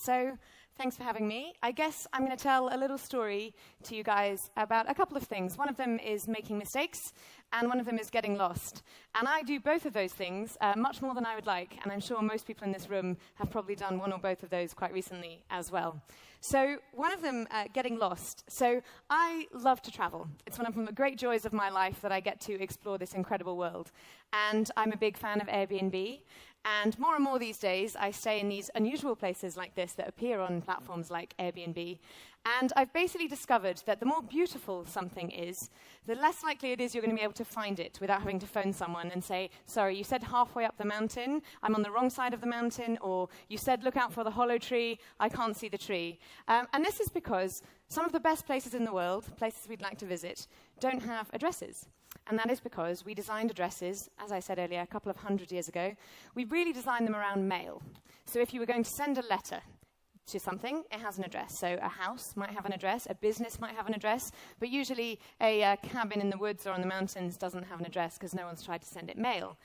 So thanks for having me. I guess I'm going to tell a little story to you guys about a couple of things. One of them is making mistakes, and one of them is getting lost. And I do both of those things much more than I would like, and I'm sure most people in this room have probably done one or both of those quite recently as well. So one of them, getting lost. So I love to travel. It's one of the great joys of my life that I get to explore this incredible world. And I'm a big fan of Airbnb. And more these days, I stay in these unusual places like this that appear on platforms like Airbnb. And I've basically discovered that the more beautiful something is, the less likely it is you're going to be able to find it without having to phone someone and say, sorry, you said halfway up the mountain, I'm on the wrong side of the mountain, or you said look out for the hollow tree, I can't see the tree. And this is because some of the best places in the world, places we'd like to visit, don't have addresses. And that is because we designed addresses, as I said earlier, a couple of 100 years ago. We really designed them around mail. So if you were going to send a letter to something, it has an address. So a house might have an address, a business might have an address, but usually a cabin in the woods or on the mountains doesn't have an address because no one's tried to send it mail.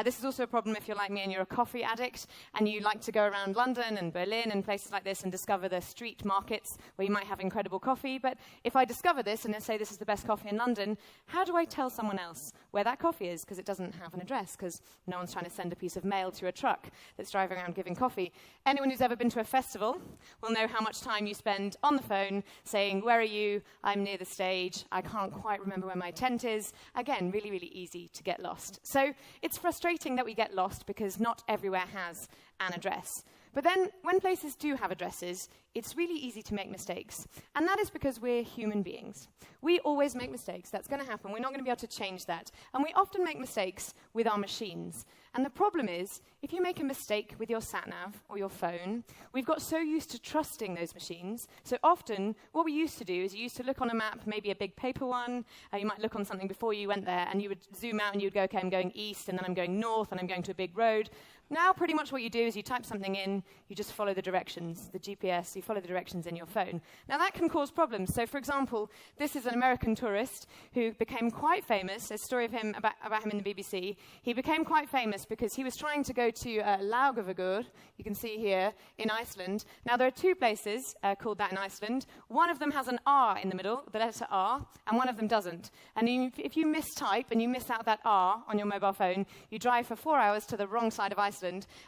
This is also a problem if you're like me and you're a coffee addict and you like to go around London and Berlin and places like this and discover the street markets where you might have incredible coffee. But if I discover this and I say this is the best coffee in London, how do I tell someone else where that coffee is? Because it doesn't have an address, because no one's trying to send a piece of mail to a truck that's driving around giving coffee. Anyone who's ever been to a festival will know how much time you spend on the phone saying, where are you? I'm near the stage. I can't quite remember where my tent is. Again, really, really easy to get lost. So it's frustrating that we get lost because not everywhere has an address. But then, when places do have addresses, it's really easy to make mistakes. And that is because we're human beings. We always make mistakes. That's going to happen. We're not going to be able to change that. And we often make mistakes with our machines. And the problem is, if you make a mistake with your sat-nav or your phone, we've got so used to trusting those machines. So often, what we used to do is you used to look on a map, maybe a big paper one. You might look on something before you went there, and you would zoom out and you'd go, okay, I'm going east, and then I'm going north, and I'm going to a big road. Now, pretty much what you do is you type something in, you just follow the directions, the GPS, you follow the directions in your phone. Now, that can cause problems. So, for example, this is an American tourist who became quite famous. There's a story of him about him in the BBC. He became quite famous because he was trying to go to Laugavegur, you can see here, in Iceland. Now, there are two places called that in Iceland. One of them has an R in the middle, the letter R, and one of them doesn't. And if you mistype and you miss out that R on your mobile phone, you drive for 4 hours to the wrong side of Iceland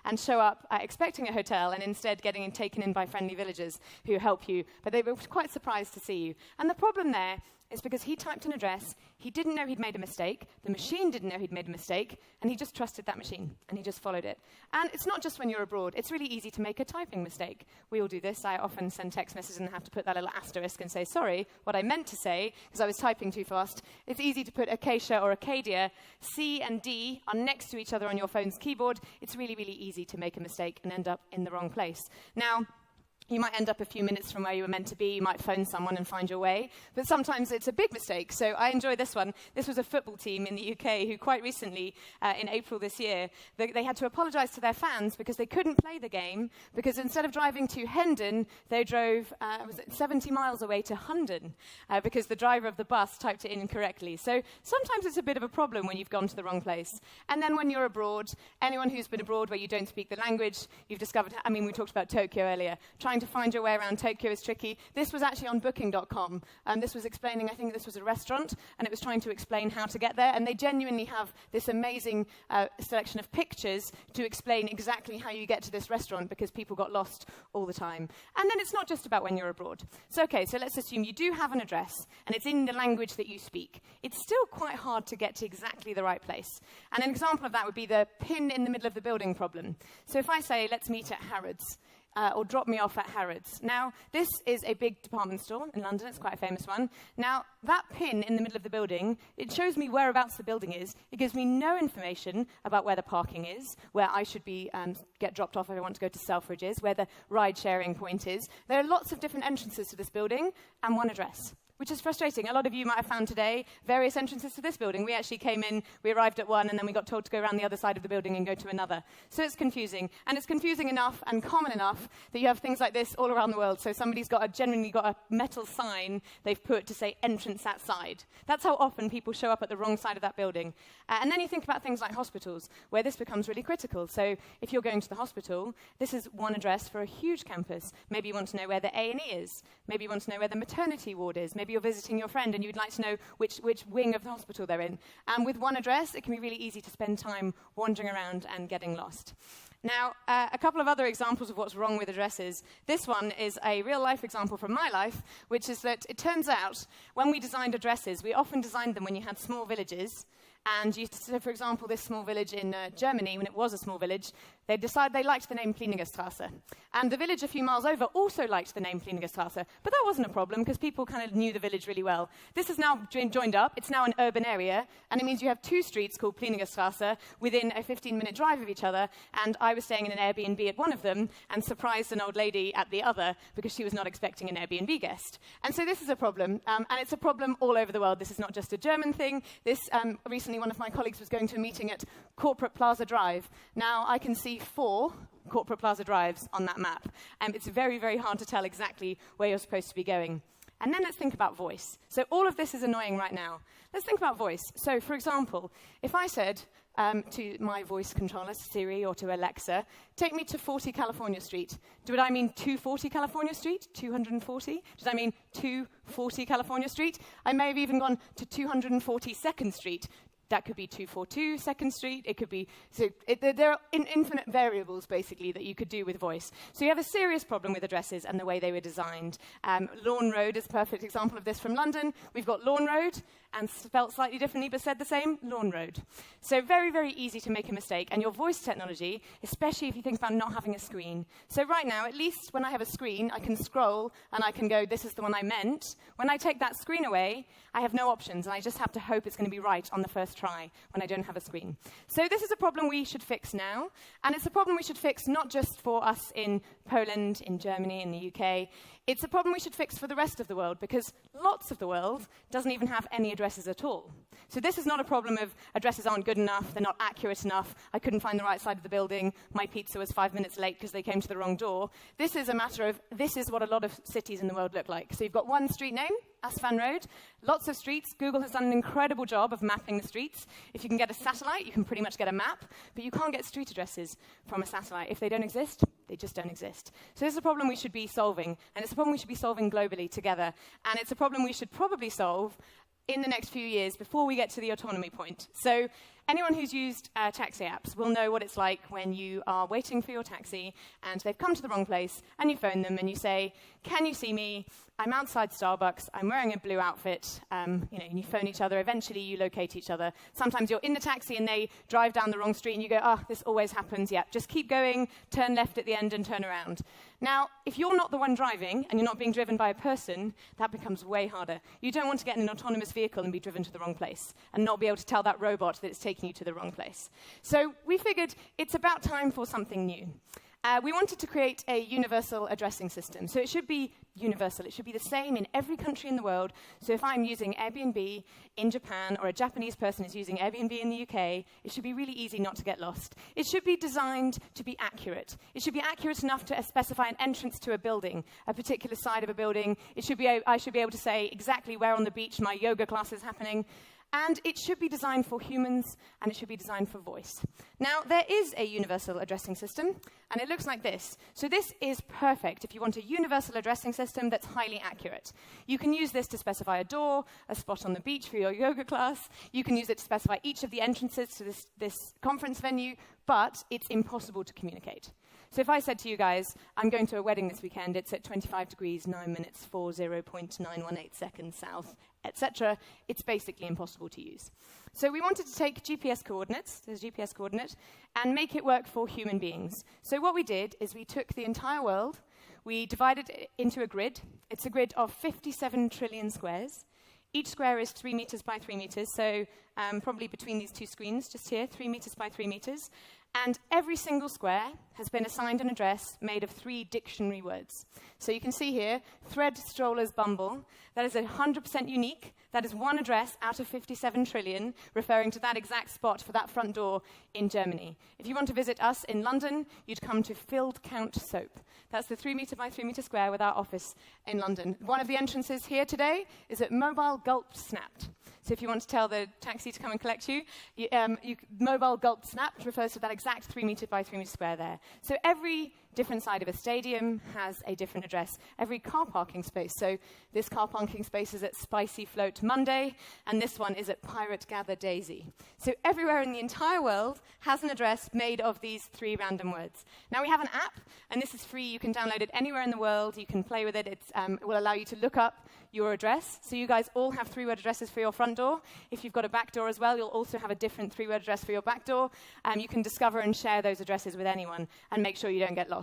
and show up expecting a hotel and instead getting taken in by friendly villagers who help you. But they were quite surprised to see you. And the problem there is because he typed an address, he didn't know he'd made a mistake, the machine didn't know he'd made a mistake, and he just trusted that machine, and he just followed it. And it's not just when you're abroad, it's really easy to make a typing mistake. We all do this. I often send text messages and have to put that little asterisk and say, sorry, what I meant to say, because I was typing too fast. It's easy to put Acacia or Acadia. C and D are next to each other on your phone's keyboard. It's really, really easy to make a mistake and end up in the wrong place. Now, you might end up a few minutes from where you were meant to be. You might phone someone and find your way. But sometimes it's a big mistake. So I enjoy this one. This was a football team in the UK who quite recently, in April this year, they had to apologise to their fans because they couldn't play the game because instead of driving to Hendon, they drove 70 miles away to Hunden because the driver of the bus typed it in incorrectly. So sometimes it's a bit of a problem when you've gone to the wrong place. And then when you're abroad, anyone who's been abroad where you don't speak the language, you've discovered, I mean, we talked about Tokyo earlier, trying to find your way around Tokyo is tricky. This was actually on Booking.com, and this was explaining, I think this was a restaurant, and it was trying to explain how to get there, and they genuinely have this amazing selection of pictures to explain exactly how you get to this restaurant, because people got lost all the time. And then it's not just about when you're abroad. So, okay, so let's assume you do have an address, and it's in the language that you speak. It's still quite hard to get to exactly the right place. And an example of that would be the pin in the middle of the building problem. So if I say, let's meet at Harrods, or drop me off at Harrods. Now, this is a big department store in London. It's quite a famous one. Now, that pin in the middle of the building, it shows me whereabouts the building is. It gives me no information about where the parking is, where I should be get dropped off if I want to go to Selfridges, where the ride-sharing point is. There are lots of different entrances to this building and one address. which is frustrating. A lot of you might have found today various entrances to this building. We actually came in, we arrived at one, and then we got told to go around the other side of the building and go to another. So it's confusing. And it's confusing enough and common enough that you have things like this all around the world. So somebody's genuinely got a metal sign they've put to say entrance that side. That's how often people show up at the wrong side of that building. And then you think about things like hospitals, where this becomes really critical. So if you're going to the hospital, this is one address for a huge campus. Maybe you want to know where the A&E is. Maybe you want to know where the maternity ward is. Maybe you're visiting your friend and you'd like to know which wing of the hospital they're in. And with one address, it can be really easy to spend time wandering around and getting lost. Now, a couple of other examples of what's wrong with addresses. This one is a real-life example from my life, which is that it turns out when we designed addresses, we often designed them when you had small villages. And so, for example, this small village in Germany, when it was a small village, they decided they liked the name Pliningerstraße. And the village a few miles over also liked the name Pliningerstraße. But that wasn't a problem, because people kind of knew the village really well. This is now joined up. It's now an urban area. And it means you have two streets called Pliningerstraße within a 15-minute drive of each other. And I was staying in an Airbnb at one of them and surprised an old lady at the other because she was not expecting an Airbnb guest. And so this is a problem. And it's a problem all over the world. This is not just a German thing. This recently one of my colleagues was going to a meeting at Corporate Plaza Drive. Now, I can see 4 Corporate Plaza Drives on that map, and it's very, very hard to tell exactly where you're supposed to be going. And then let's think about voice. So all of this is annoying right now. Let's think about voice. So, for example, if I said to my voice controller, Siri, or to Alexa, take me to 40 California Street. Did I mean 240 California Street? 240? Did I mean 240 California Street? I may have even gone to 242nd Street. That could be 242 2nd Street. It could be, there are infinite variables, basically, that you could do with voice. So you have a serious problem with addresses and the way they were designed. Lawn Road is a perfect example of this from London. We've got Lawn Road, and spelt slightly differently but said the same, Lawn Road. So very, very easy to make a mistake. And your voice technology, especially if you think about not having a screen. So right now, at least when I have a screen, I can scroll and I can go, this is the one I meant. When I take that screen away, I have no options, and I just have to hope it's going to be right on the first try when I don't have a screen. So this is a problem we should fix now, and it's a problem we should fix not just for us in Poland, in Germany, in the UK. It's a problem we should fix for the rest of the world, because lots of the world doesn't even have any addresses at all. So this is not a problem of addresses aren't good enough, they're not accurate enough, I couldn't find the right side of the building, my pizza was 5 minutes late because they came to the wrong door. This is a matter of, this is what a lot of cities in the world look like. So you've got one street name, Asfan Road, lots of streets. Google has done an incredible job of mapping the streets. If you can get a satellite, you can pretty much get a map, but you can't get street addresses from a satellite. If they don't exist, they just don't exist. So this is a problem we should be solving, and it's a problem we should be solving globally together, and it's a problem we should probably solve in the next few years before we get to the autonomy point. So anyone who's used taxi apps will know what it's like when you are waiting for your taxi and they've come to the wrong place and you phone them and you say, can you see me? I'm outside Starbucks, I'm wearing a blue outfit, and you phone each other, eventually you locate each other. Sometimes you're in the taxi and they drive down the wrong street and you go, this always happens, yeah, just keep going, turn left at the end and turn around. Now, if you're not the one driving and you're not being driven by a person, that becomes way harder. You don't want to get in an autonomous vehicle and be driven to the wrong place and not be able to tell that robot that it's taking you to the wrong place. So we figured it's about time for something new. We wanted to create a universal addressing system. So it should be universal. It should be the same in every country in the world. So if I'm using Airbnb in Japan or a Japanese person is using Airbnb in the UK, it should be really easy not to get lost. It should be designed to be accurate. It should be accurate enough to specify an entrance to a building, a particular side of a building. I should be able to say exactly where on the beach my yoga class is happening. And it should be designed for humans, and it should be designed for voice. Now, there is a universal addressing system, and it looks like this. So this is perfect if you want a universal addressing system that's highly accurate. You can use this to specify a door, a spot on the beach for your yoga class. You can use it to specify each of the entrances to this conference venue, but it's impossible to communicate. So if I said to you guys, I'm going to a wedding this weekend, it's at 25 degrees, 9 minutes, 40.918 seconds south, etc., it's basically impossible to use. So we wanted to take GPS coordinates, there's a GPS coordinate, and make it work for human beings. So what we did is we took the entire world, we divided it into a grid. It's a grid of 57 trillion squares. Each square is 3 meters by 3 meters, so probably between these two screens, just here, 3 meters by 3 meters. And every single square has been assigned an address made of 3 dictionary words. So you can see here, thread, strollers, bumble. That is 100% unique. That is one address out of 57 trillion, referring to that exact spot for that front door in Germany. If you want to visit us in London, you'd come to Filled Count Soap. That's the 3 meter by 3 meter square with our office in London. One of the entrances here today is at Mobile Gulped Snapped. So if you want to tell the taxi to come and collect you, Mobile Gulped Snapped refers to that exact 3 meter by 3 meter square there. So every different side of a stadium has a different address. Every car parking space. So this car parking space is at Spicy Float Monday, and this one is at Pirate Gather Daisy. So everywhere in the entire world has an address made of these 3 random words. Now we have an app, and this is free. You can download it anywhere in the world. You can play with it. It will allow you to look up your address. So you guys all have 3-word addresses for your front door. If you've got a back door as well, you'll also have a different 3-word address for your back door. You can discover and share those addresses with anyone and make sure you don't get lost.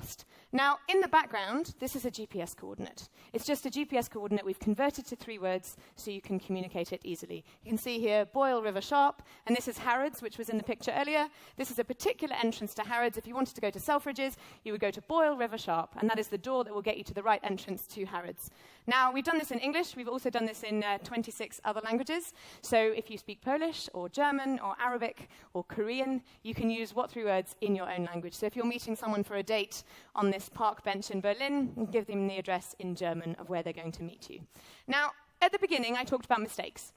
Now, in the background, this is a GPS coordinate. It's just a GPS coordinate we've converted to 3 words so you can communicate it easily. You can see here, Boyle River Sharp, and this is Harrods, which was in the picture earlier. This is a particular entrance to Harrods. If you wanted to go to Selfridges, you would go to Boyle River Sharp, and that is the door that will get you to the right entrance to Harrods. Now, we've done this in English. We've also done this in 26 other languages. So if you speak Polish or German or Arabic or Korean, you can use what 3 words in your own language. So if you're meeting someone for a date on this park bench in Berlin, give them the address in German of where they're going to meet you. Now, at the beginning, I talked about mistakes.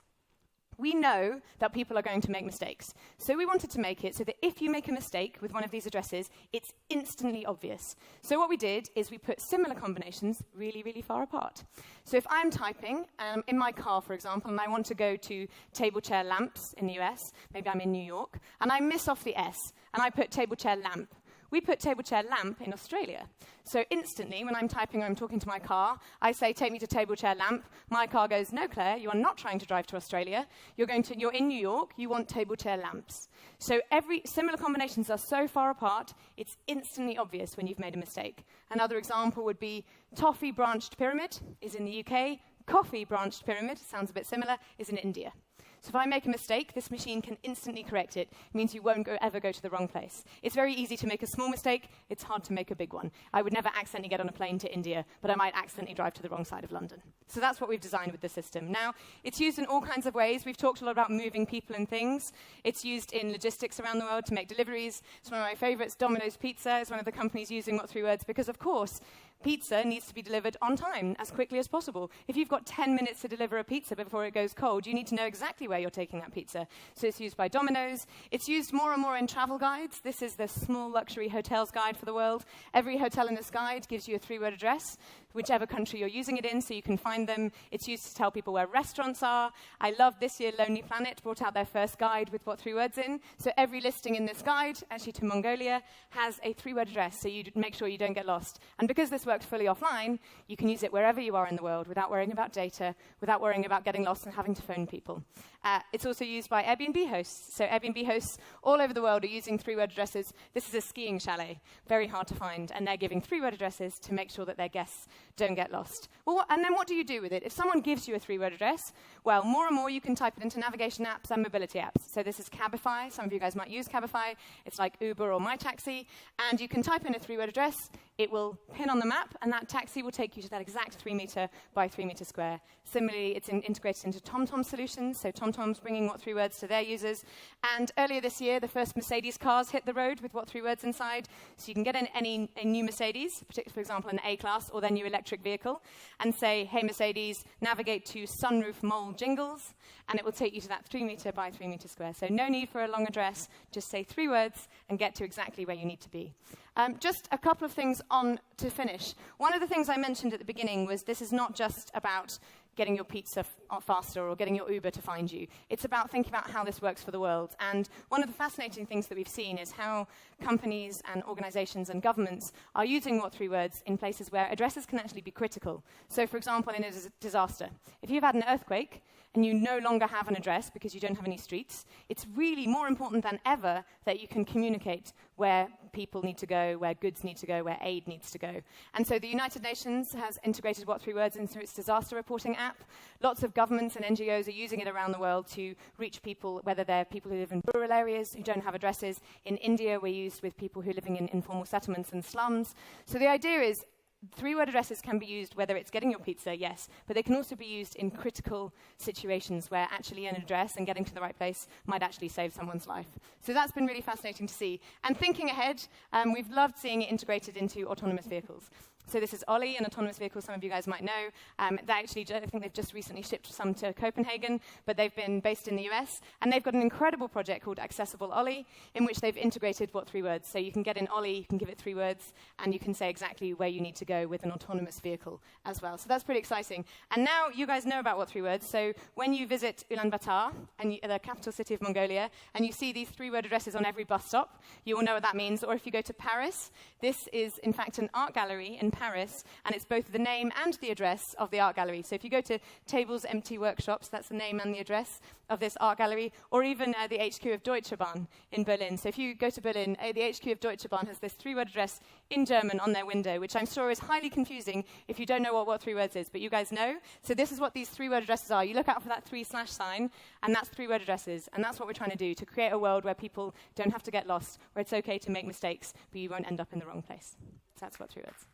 We know that people are going to make mistakes. So we wanted to make it so that if you make a mistake with one of these addresses, it's instantly obvious. So what we did is we put similar combinations really, really far apart. So if I'm typing in my car, for example, and I want to go to table chair lamps in the US, maybe I'm in New York, and I miss off the S, and I put table chair lamp. We put table chair lamp in Australia. So instantly, when I'm typing or I'm talking to my car, I say, take me to table chair lamp. My car goes, no, Claire, you are not trying to drive to Australia. You're in New York, you want table chair lamps. So similar combinations are so far apart, it's instantly obvious when you've made a mistake. Another example would be toffee branched pyramid is in the UK. Coffee branched pyramid, sounds a bit similar, is in India. So if I make a mistake, this machine can instantly correct it. It means you won't ever go to the wrong place. It's very easy to make a small mistake. It's hard to make a big one. I would never accidentally get on a plane to India, but I might accidentally drive to the wrong side of London. So that's what we've designed with the system. Now, it's used in all kinds of ways. We've talked a lot about moving people and things. It's used in logistics around the world to make deliveries. It's one of my favorites. Domino's Pizza is one of the companies using what 3 words because, of course, pizza needs to be delivered on time, as quickly as possible. If you've got 10 minutes to deliver a pizza before it goes cold, you need to know exactly where you're taking that pizza. So it's used by Domino's. It's used more and more in travel guides. This is the small luxury hotels guide for the world. Every hotel in this guide gives you a 3-word address, whichever country you're using it in, so you can find them. It's used to tell people where restaurants are. I love this year Lonely Planet brought out their first guide with what 3 words in. So every listing in this guide, actually to Mongolia, has a 3-word address, so you make sure you don't get lost. And because this works fully offline, you can use it wherever you are in the world without worrying about data, without worrying about getting lost and having to phone people. It's also used by Airbnb hosts. So Airbnb hosts all over the world are using 3-word addresses. This is a skiing chalet, very hard to find, and they're giving 3-word addresses to make sure that their guests don't get lost. Well, and then what do you do with it? If someone gives you a 3-word address, well, more and more you can type it into navigation apps and mobility apps. So this is Cabify. Some of you guys might use Cabify. It's like Uber or MyTaxi. And you can type in a 3-word address. It will pin on the map, and that taxi will take you to that exact 3 meter by 3 meter square. Similarly, it's integrated into TomTom solutions. So TomTom's bringing what 3 words to their users. And earlier this year, the first Mercedes cars hit the road with what 3 words inside. So you can get in a new Mercedes, particularly, for example, an A-Class or their new electric vehicle, and say, hey, Mercedes, navigate to Sunroof Mole Jingles, and it will take you to that 3 meter by 3 meter square. So no need for a long address. Just say 3 words and get to exactly where you need to be. Just a couple of things on to finish. One of the things I mentioned at the beginning was this is not just about getting your pizza faster or getting your Uber to find you. It's about thinking about how this works for the world. And one of the fascinating things that we've seen is how companies and organizations and governments are using what 3 words in places where addresses can actually be critical. So, for example, in a disaster, if you've had an earthquake and you no longer have an address because you don't have any streets, it's really more important than ever that you can communicate where people need to go, where goods need to go, where aid needs to go. And so the United Nations has integrated what 3 words into its disaster reporting app. app. Lots of governments and NGOs are using it around the world to reach people, whether they're people who live in rural areas who don't have addresses. In India, we're used with people who are living in informal settlements and slums. So the idea is 3-word addresses can be used whether it's getting your pizza, yes, but they can also be used in critical situations where actually an address and getting to the right place might actually save someone's life. So that's been really fascinating to see. And thinking ahead, we've loved seeing it integrated into autonomous vehicles. So this is ORLEN, an autonomous vehicle some of you guys might know. I think they've just recently shipped some to Copenhagen, but they've been based in the US. And they've got an incredible project called Accessible ORLEN, in which they've integrated what 3 words. So you can get in ORLEN, you can give it 3 words, and you can say exactly where you need to go with an autonomous vehicle as well. So that's pretty exciting. And now you guys know about what 3 words. So when you visit Ulaanbaatar, the capital city of Mongolia, and you see these 3-word addresses on every bus stop, you will know what that means. Or if you go to Paris, this is in fact an art gallery in Paris, and it's both the name and the address of the art gallery. So if you go to Tables Empty Workshops, that's the name and the address of this art gallery, or even the HQ of Deutsche Bahn in Berlin. So if you go to Berlin, the HQ of Deutsche Bahn has this 3-word address in German on their window, which I'm sure is highly confusing if you don't know what 3 words is, but you guys know. So this is what these 3-word addresses are. You look out for that 3/ sign, and that's 3-word addresses, and that's what we're trying to do, to create a world where people don't have to get lost, where it's okay to make mistakes, but you won't end up in the wrong place. So that's what 3 words.